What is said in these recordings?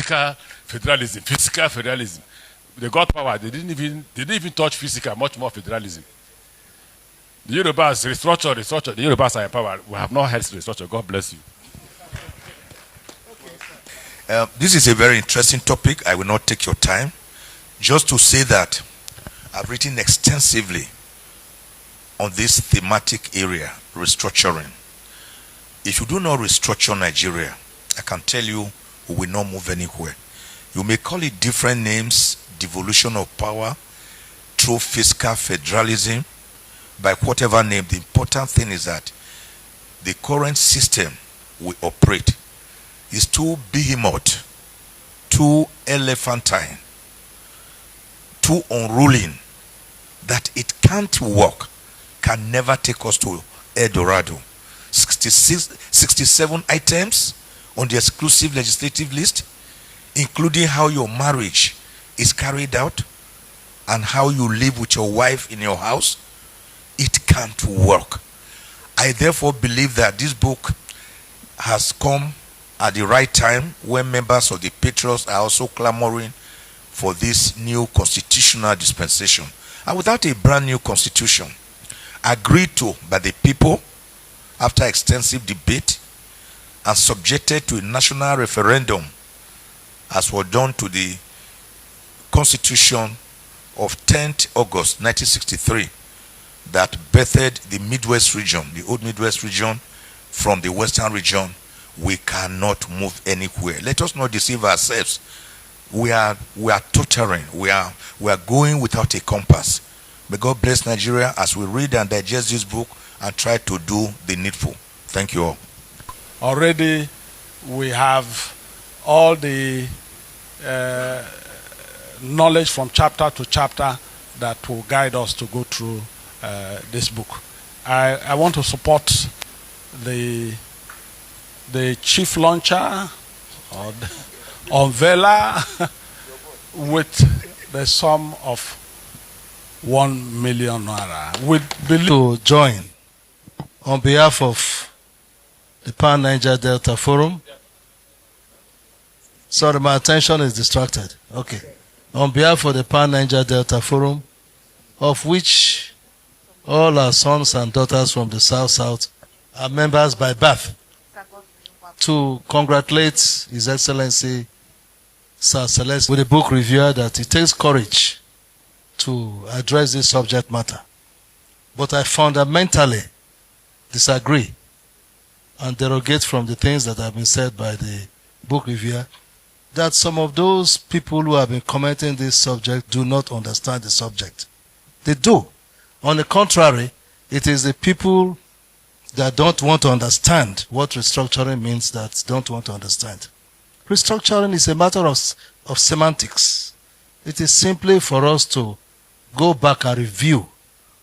physical federalism, physical federalism. They got power. They didn't even touch physical, much more federalism. The Yorubas restructure. The Yorubas are in power. We have not had restructure. God bless you. This is a very interesting topic. I will not take your time. Just to say that I've written extensively on this thematic area, restructuring. If you do not restructure Nigeria, I can tell you we will not move anywhere. You may call it different names, devolution of power, through fiscal federalism, by whatever name. The important thing is that the current system we operate is too behemoth, too elephantine, too unruling, that it can't work, can never take us to El Dorado. 67 items on the exclusive legislative list, including how your marriage is carried out and how you live with your wife in your house. It can't work. I therefore believe that this book has come at the right time when members of the Patriots are also clamoring for this new constitutional dispensation. And without a brand new constitution, agreed to by the people after extensive debate and subjected to a national referendum, as was done to the Constitution of 10th August 1963, that birthed the Midwest region, the old Midwest region from the Western region. We cannot move anywhere. Let us not deceive ourselves. We are tottering. We are going without a compass. May God bless Nigeria as we read and digest this book and try to do the needful. Thank you all. Already we have all the knowledge from chapter to chapter that will guide us to go through this book. I want to support the chief launcher or the unveiler with the sum of 1 million naira. We believe to join on behalf of the Pan Niger Delta Forum. Sorry, my attention is distracted. Okay. On behalf of the Pan Niger Delta Forum, of which all our sons and daughters from the South are members by birth, to congratulate His Excellency Sir Celeste with the book reviewer that it takes courage to address this subject matter. But I fundamentally disagree and derogate from the things that have been said by the book reviewer, that some of those people who have been commenting this subject do not understand the subject. They do. On the contrary, it is the people that don't want to understand what restructuring means that don't want to understand. Restructuring is a matter of semantics. It is simply for us to go back and review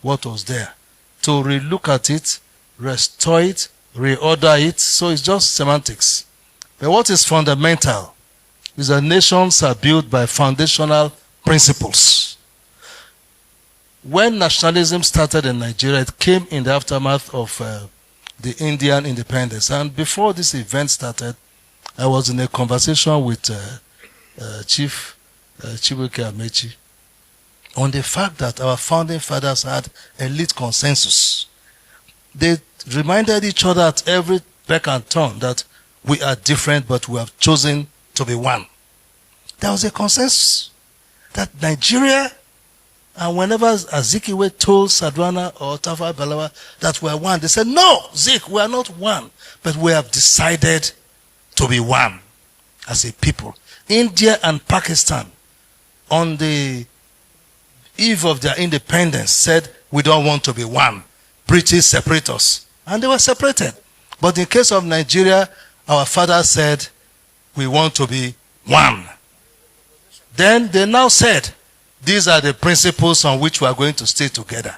what was there, to relook at it, restore it, reorder it. So it's just semantics. But what is fundamental is that nations are built by foundational principles. When nationalism started in Nigeria, it came in the aftermath of the Indian independence. And before this event started, I was in a conversation with Chief Chibuike Amechi on the fact that our founding fathers had elite consensus. They reminded each other at every beck and turn that we are different, but we have chosen to be one. There was a consensus that Nigeria, and whenever Azikiwe told Sadwana or Tafawa Balewa that we are one, they said, no, Zik, we are not one, but we have decided to be one as a people. India and Pakistan, on the eve of their independence, said, we don't want to be one. British separate us. And they were separated. But in case of Nigeria, our father said, we want to be one. Then they now said, these are the principles on which we are going to stay together.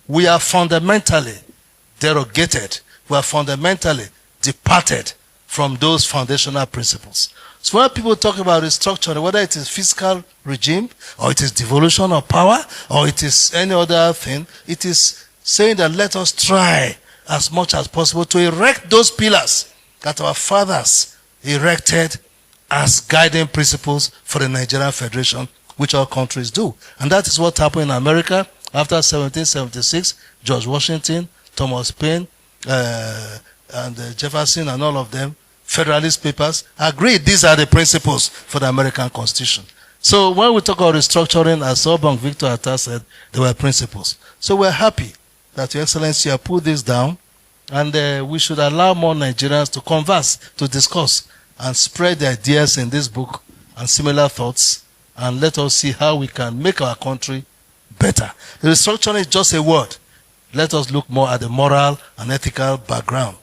We are fundamentally derogated. We are fundamentally departed from those foundational principles. So when people talk about restructuring, whether it is fiscal regime, or it is devolution of power, or it is any other thing, it is saying that let us try as much as possible to erect those pillars that our fathers erected as guiding principles for the Nigerian Federation, which all countries do. And that is what happened in America after 1776. George Washington, Thomas Paine, and Jefferson and all of them, Federalist Papers, agreed these are the principles for the American Constitution. So when we talk about restructuring, as Obang Victor Atta said, there were principles. So we're happy that Your Excellency have put this down, and we should allow more Nigerians to converse, to discuss, and spread the ideas in this book and similar thoughts, and let us see how we can make our country better. The restructuring is just a word. Let us look more at the moral and ethical background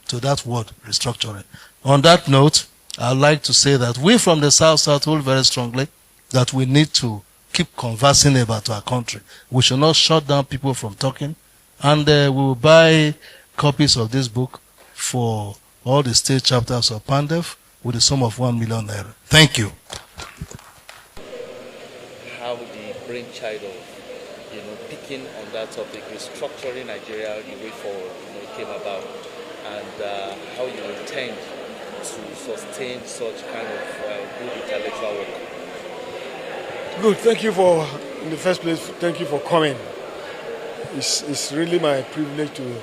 to that word, restructuring. On that note, I'd like to say that we from the South hold very strongly that we need to keep conversing about our country. We should not shut down people from talking, and we will buy copies of this book for all the state chapters of PANDEF with a sum of 1 million naira. Thank you. How the brainchild of, picking on that topic, restructuring Nigeria, the way forward, came about, and how you intend to sustain such kind of good intellectual work. Good. Thank you for, in the first place, thank you for coming. It's really my privilege to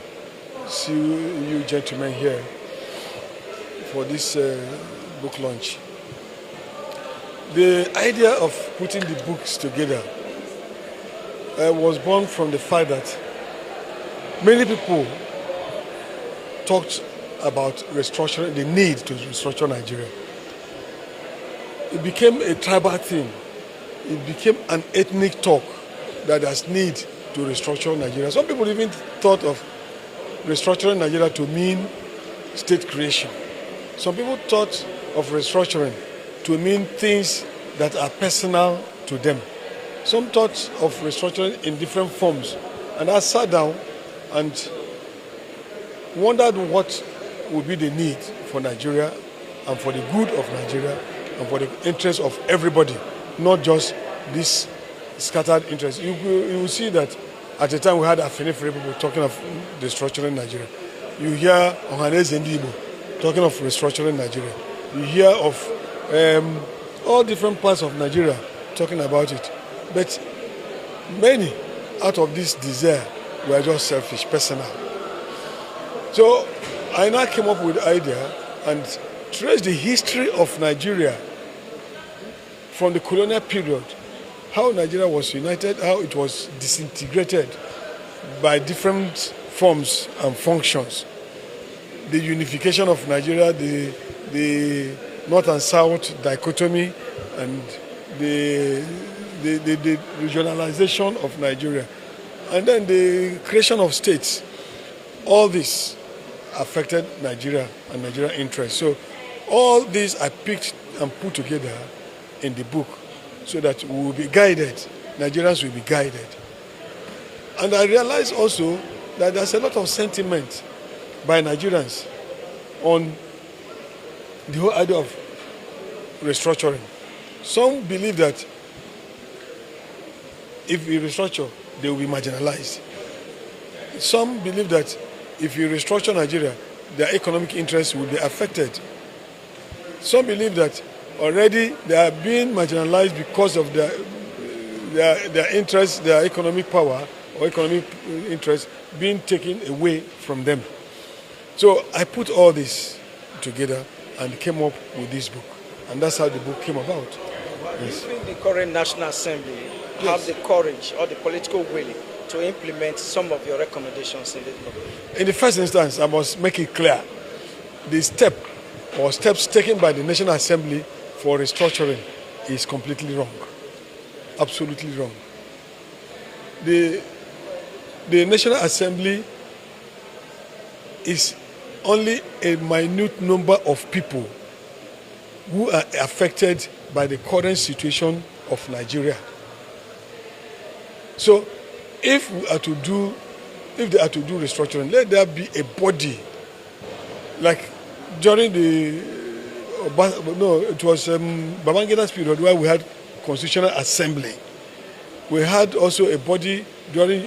see you gentlemen here for this book launch. The idea of putting the books together was born from the fact that many people talked about restructuring, the need to restructure Nigeria. It became a tribal thing. It became an ethnic talk that there's need to restructure Nigeria. Some people even thought of restructuring Nigeria to mean state creation. Some people thought of restructuring to mean things that are personal to them. Some thought of restructuring in different forms. And I sat down and wondered what would be the need for Nigeria and for the good of Nigeria and for the interest of everybody, not just this scattered interest. You will see that at the time we had Afenifere people talking of restructuring Nigeria. You hear Ohaneze Ndibo talking of restructuring Nigeria. You hear of all different parts of Nigeria talking about it. But many out of this desire were just selfish, personal. So I now came up with the idea and traced the history of Nigeria from the colonial period, how Nigeria was united, how it was disintegrated by different forms and functions. The unification of Nigeria, the North and South dichotomy, and the regionalization of Nigeria, and then the creation of states. All this affected Nigeria and Nigerian interests. So all these I picked and put together in the book so that we will be guided, Nigerians will be guided. And I realized also that there's a lot of sentiment by Nigerians on the whole idea of restructuring. Some believe that if we restructure, they will be marginalized. Some believe that if you restructure Nigeria, their economic interests will be affected. Some believe that already they are being marginalized because of their interests, their economic power or economic interests being taken away from them. So I put all this together and came up with this book. And that's how the book came about. Yes. Do you think the current National Assembly have the courage or the political will to implement some of your recommendations in this book? In the first instance, I must make it clear, the steps taken by the National Assembly for restructuring is completely wrong. Absolutely wrong. The National Assembly is only a minute number of people who are affected by the current situation of Nigeria. So if they are to do restructuring, let there be a body, like during it was Babangida's period where we had Constitutional Assembly. We had also a body during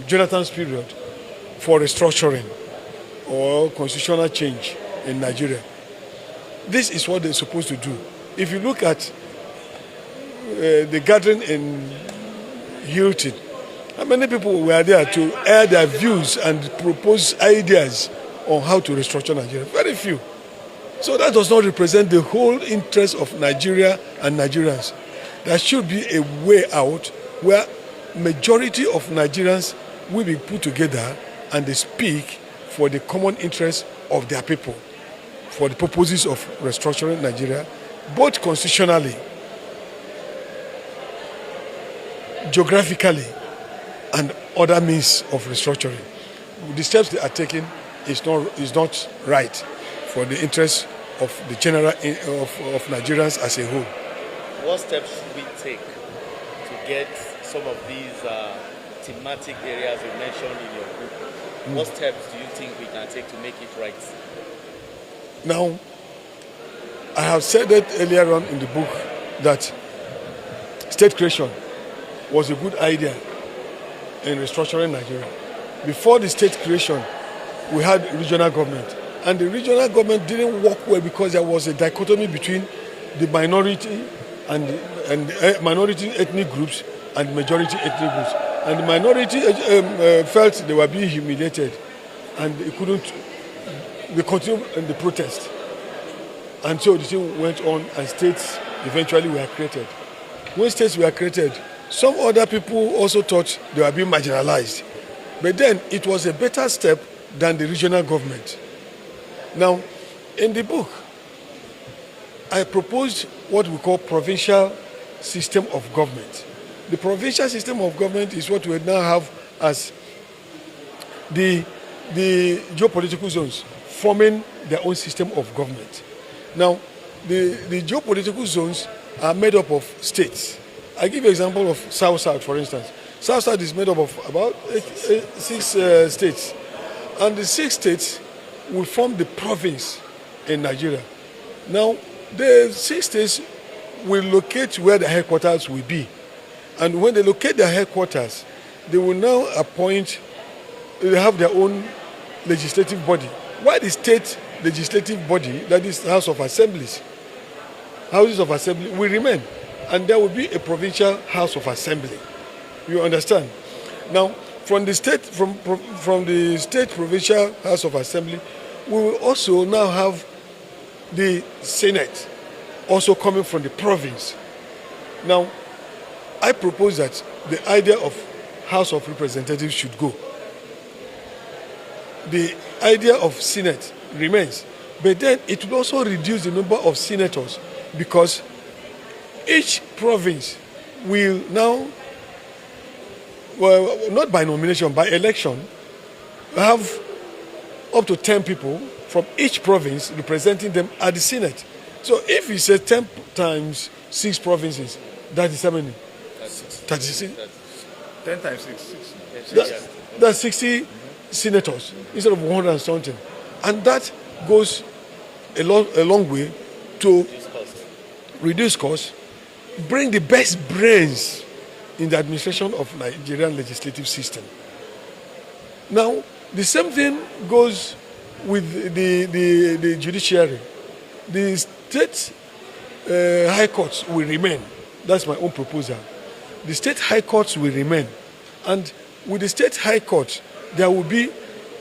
Jonathan's period for restructuring or constitutional change in Nigeria. this is what they're supposed to do. If you look at the gathering in Hilton, how many people were there to air their views and propose ideas on how to restructure Nigeria? Very few. So that does not represent the whole interest of Nigeria and Nigerians. There should be a way out where majority of Nigerians will be put together and they speak for the common interest of their people, for the purposes of restructuring Nigeria, both constitutionally, geographically, and other means of restructuring. The steps they are taking is not right for the interest of the general of Nigerians as a whole. What steps should we take to get some of these thematic areas you mentioned in your book? What steps do you think we can take to make it right? Now, I have said that earlier on in the book that state creation was a good idea in restructuring Nigeria. Before the state creation, we had regional government. And the regional government didn't work well because there was a dichotomy between the minority and minority ethnic groups and majority ethnic groups. And the minority felt they were being humiliated and they continued in the protest. And so the thing went on and states eventually were created. When states were created, some other people also thought they were being marginalized. But then it was a better step than the regional government. Now, in the book, I proposed what we call provincial system of government. The provincial system of government is what we now have as the geopolitical zones forming their own system of government. Now, the geopolitical zones are made up of states. I give you an example of South-South, for instance. South-South is made up of about 6 states. And the 6 states will form the province in Nigeria. Now, the 6 states will locate where the headquarters will be. And when they locate their headquarters, they will now they have their own legislative body. Why the state legislative body, that is House of Assemblies, Houses of Assembly, will remain. And there will be a provincial House of Assembly. You understand? Now, from the state provincial House of Assembly, we will also now have the Senate also coming from the province. Now, I propose that the idea of House of Representatives should go. The idea of Senate remains, but then it will also reduce the number of senators because each province will now, well, not by nomination, by election, have up to 10 people from each province representing them at the Senate. So if you say 10 times 6 provinces, that is how many? 36? 10 times 6. That's 60 senators instead of 100 and something. And that goes a long way to reduce costs, bring the best brains in the administration of Nigerian legislative system. Now, the same thing goes with the judiciary. The state high courts will remain. That's my own proposal. The state high courts will remain. And with the state high court, there will be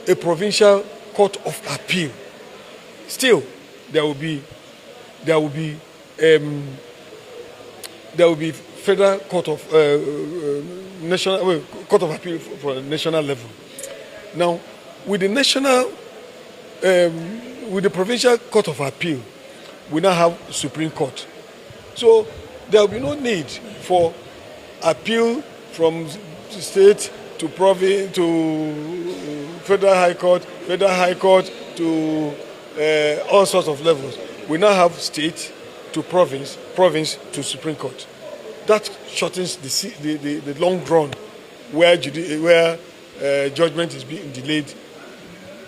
a provincial court of appeal. Still, there will be federal court of court of appeal for the national level. Now, with the provincial court of appeal, we now have Supreme Court. So there will be no need for appeal from state to province to federal high court to all sorts of levels. We now have state to province to Supreme Court. That shortens the long run where judgment is being delayed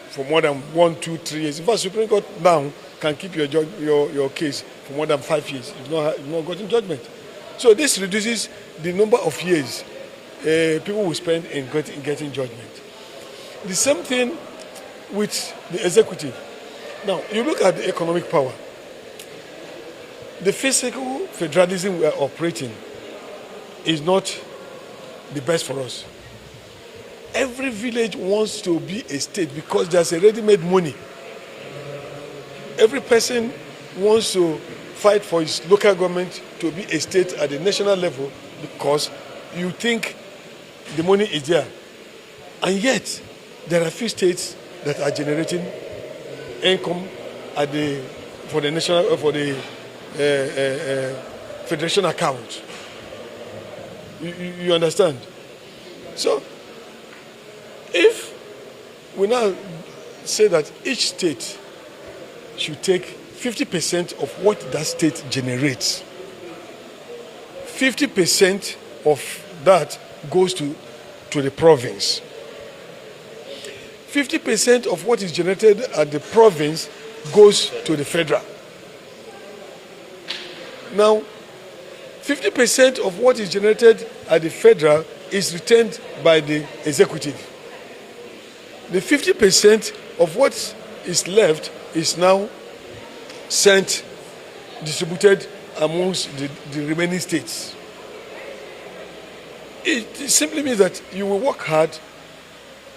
for more than 1, 2, 3 years. In fact, Supreme Court now can keep your case for more than 5 years. You've not gotten judgment. So this reduces the number of years people will spend in getting judgment. The same thing with the executive. Now, you look at the economic power. the physical federalism we are operating is not the best for us. Every village wants to be a state because there's a ready-made money. Every person wants to fight for his local government to be a state at the national level because you think the money is there. And yet, there are few states that are generating income for the federation account. You understand? So, if we now say that each state should take 50% of what that state generates, 50% of that goes to the province. 50% of what is generated at the province goes to the federal. Now, 50% of what is generated at the federal is retained by the executive. The 50% of what is left is now distributed amongst the remaining states. It simply means that you will work hard.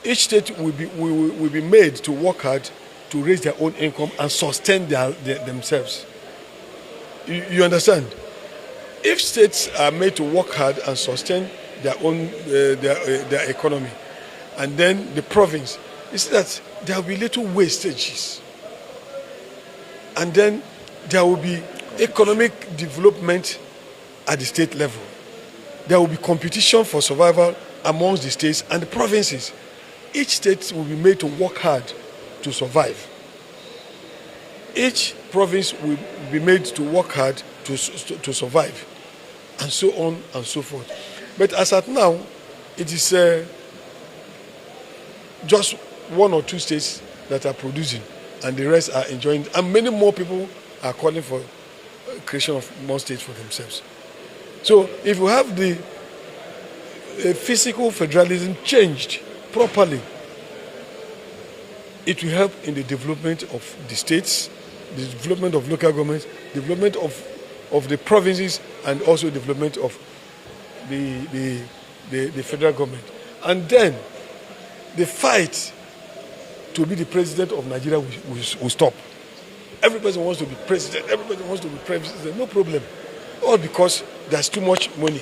Each state will be made to work hard to raise their own income and sustain themselves. You understand? If states are made to work hard and sustain their own their economy, and then the province, you see that there will be little wastages, and then there will be economic development at the state level. There will be competition for survival amongst the states and the provinces. Each state will be made to work hard to survive. Each province will be made to work hard to survive, and so on and so forth. But as at now, it is just one or two states that are producing, and the rest are enjoying, and many more people are calling for creation of more states for themselves. So if you have the physical federalism changed properly, it will help in the development of the states, the development of local governments, development of the provinces, and also development of the federal government. And then the fight to be the president of Nigeria will stop. Every person wants to be president. Everybody wants to be president. No problem. All because there's too much money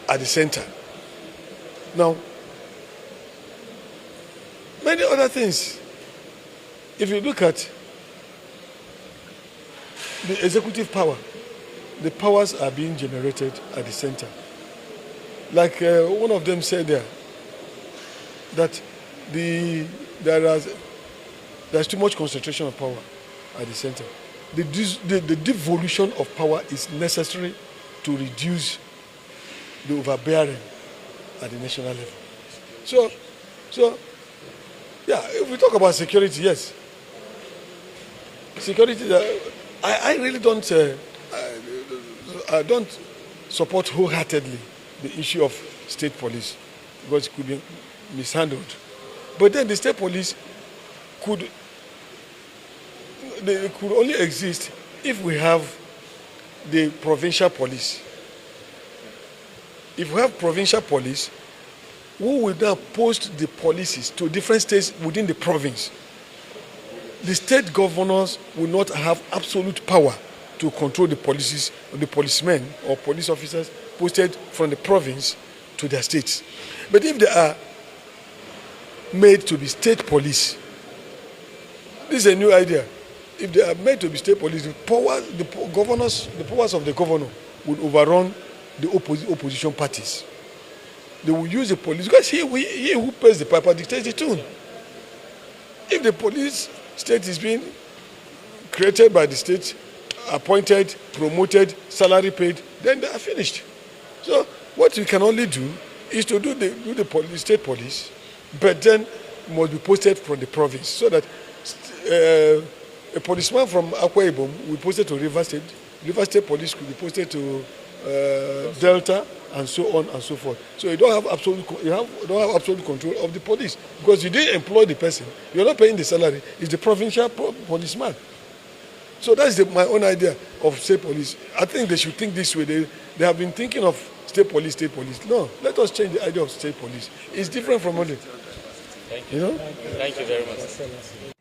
at the center. Now, many other things. If you look at the executive power, the powers are being generated at the center. Like one of them said there, that there's too much concentration of power at the center. The devolution of power is necessary to reduce the overbearing at the national level. So, yeah, if we talk about security, yes. Security, I really don't support wholeheartedly the issue of state police because it could be mishandled. But then the state police could only exist if we have the provincial police. If we have provincial police, who will now post the policies to different states within the province? The state governors will not have absolute power to control the policies of the policemen or police officers posted from the province to their states. But if they are made to be state police, this is a new idea. If they are made to be state police, the powers of the governor would overrun the opposition parties. They will use the police because he who pays the piper dictates the tune. If the police state is being created by the state, appointed, promoted, salary paid, then they are finished. So what we can only do is to do the state police, but then must be posted from the province so that a policeman from Akwa Ibom will be posted to River State. River State police could be posted to Delta, and so on and so forth. So you don't have absolute control of the police because you didn't employ the person. You're not paying the salary. It's the provincial policeman. So that's my own idea of state police. I think they should think this way. They have been thinking of state police, state police. No, let us change the idea of state police. It's different from other. Thank you. You know? Thank you very much.